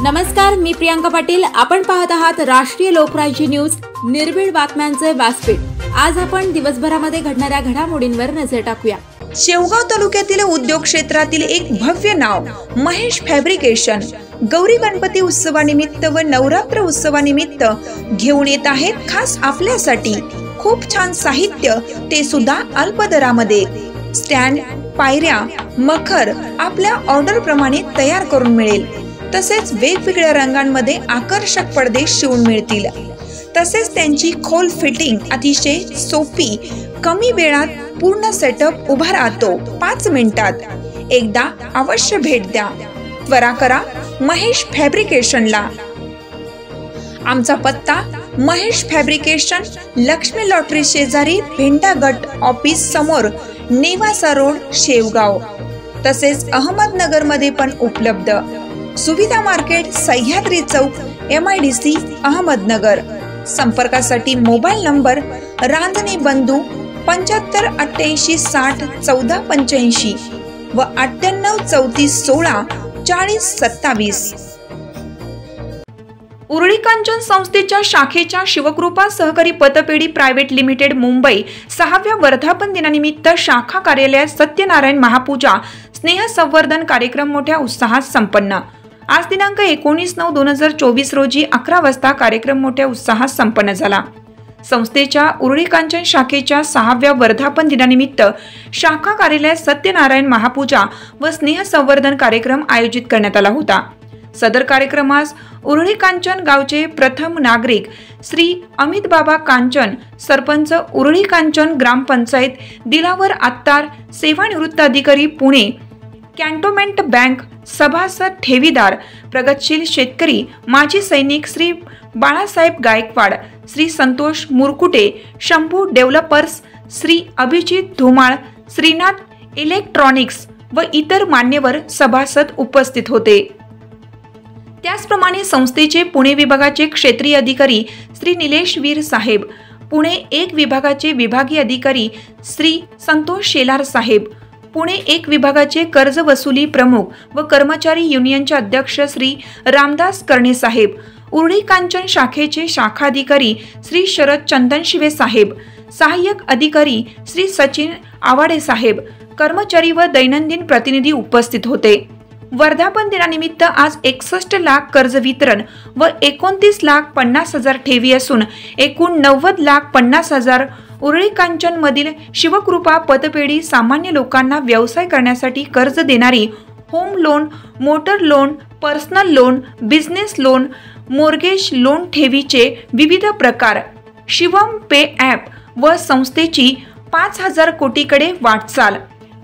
नमस्कार, मी प्रियांका पाटील। आपण पाहत आहात राष्ट्रीय लोकराज्य न्यूज, निर्भीड बातम्यांचे व्यासपीठ। आज आपण दिवसभरामध्ये घडणाऱ्या घडामोडींवर नजर टाकूया। शेवगाव तालुक्यातील उद्योग क्षेत्रातील एक भव्य नाव महेश फॅब्रिकेशन गौरी गणपती उत्सवानिमित्त व नवरात्र उत्सवानिमित्त घेऊन येत आहेत खास आपल्यासाठी खूप छान साहित्य, ते सुद्धा अल्प दरामध्ये। स्टँड, पायऱ्या, मखर आपल्या ऑर्डर प्रमाणे तयार करून मिळेल। तसेच वेगवेगळ्या रंगांमध्ये आकर्षक पडदे शिवून मिळतील। तसेच त्यांची खोल फिटिंग अतिशय सोपी, कमी वेळात पूर्ण सेटअप उभा राहतो 5 मिनिटात। एकदा अवश्य भेट द्या। त्वरा करा महेश फॅब्रिकेशनला। आमचा पत्ता महेश फॅब्रिकेशन, लक्ष्मी लॉटरी शेजारी, भेंडा गट ऑफिस समोर, नेवासा रोड, शेवगाव। तसेच अहमदनगर मध्ये पण उपलब्ध। सुविधा मार्केट, सह्याद्री चौक, MIDC, अहमदनगर। संपर्कासाठी मोबाईल नंबर रांजणे बंधू 75 88 60 14 85 व 98 34 16 40 27। उरळी कांचन संस्थेच्या शाखेच्या शिवकृपा सहकारी पतपेढी प्रायव्हेट लिमिटेड मुंबई 6व्या वर्धापन दिनानिमित्त शाखा कार्यालयात सत्यनारायण महापूजा स्नेह संवर्धन कार्यक्रम मोठ्या उत्साहात संपन्न। आज दिनांक 19/9/2024 रोजी 11 वाजता कार्यक्रम मोठ्या उत्साहात संपन्न झाला। संस्थेच्या उरळी कांचन शाखेच्या 6व्या वर्धापन दिनानिमित्त शाखा कार्यालयात सत्यनारायण महापूजा व स्नेह संवर्धन कार्यक्रम आयोजित करण्यात आला होता। सदर कार्यक्रमास उरळी कांचन गावचे प्रथम नागरिक श्री अमित बाबा कांचन, सरपंच उरळी कांचन ग्रामपंचायत, दिलावर आत्तार, सेवानिवृत्त अधिकारी पुणे, कॅन्टोन्मेंट बँक, सभासद ठेवीदार, प्रगतशील शेतकरी, माजी सैनिक श्री बाळासाहेब गायकवाड, श्री संतोष मुरकुटे, शंभू डेव्हलपर्स, श्री अभिजित धुमाळ, श्रीनाथ इलेक्ट्रॉनिक्स व इतर मान्यवर सभासद उपस्थित होते। त्याचप्रमाणे संस्थेचे पुणे विभागाचे क्षेत्रीय अधिकारी श्री निलेश वीर साहेब, पुणे 1 विभागाचे विभागीय अधिकारी श्री संतोष शेलार साहेब, पुणे 1 विभागाचे कर्ज वसुली प्रमुख व कर्मचारी युनियनचे अध्यक्ष श्री रामदास कर्णे साहेब, उरळी कांचन शाखेचे शाखाधिकारी श्री शरद चंदनशिवे साहेब, सहाय्यक अधिकारी श्री सचिन आवाडे साहेब, कर्मचारी व दैनंदिन प्रतिनिधी उपस्थित होते। वर्धापन दिनानिमित्त आज 61 लाख कर्ज वितरण व 29,50,000 ठेवी असून एकूण 90,50,000 उरळी कांचन मधील शिवकृपा पतपेढी सामान्य लोकांना व्यवसाय करण्यासाठी कर्ज देणारी home loan, motor loan, personal loan, business loan, mortgage loan ठेवीचे विविध प्रकार, शिवम पे ॲप व संस्थेची 5,000 कोटीकडे वाटचाल।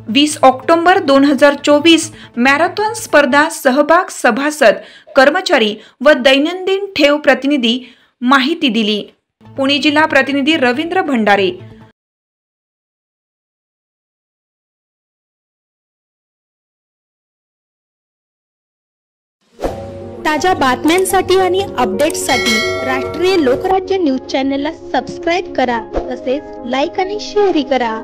20 ऑक्टोबर 2024 मॅरेथॉन स्पर्धा सहभाग सभासद, कर्मचारी व दैनंदिन ठेव प्रतिनिधी माहिती दिली। पुणे जिल्हा प्रतिनिधी रवींद्र भंडारे। ताज्या बातम्यांसाठी आणि अपडेट्ससाठी राष्ट्रीय लोकराज्य न्यूज चॅनलला सबस्क्राईब करा, तसेच लाईक आणि शेअर करा।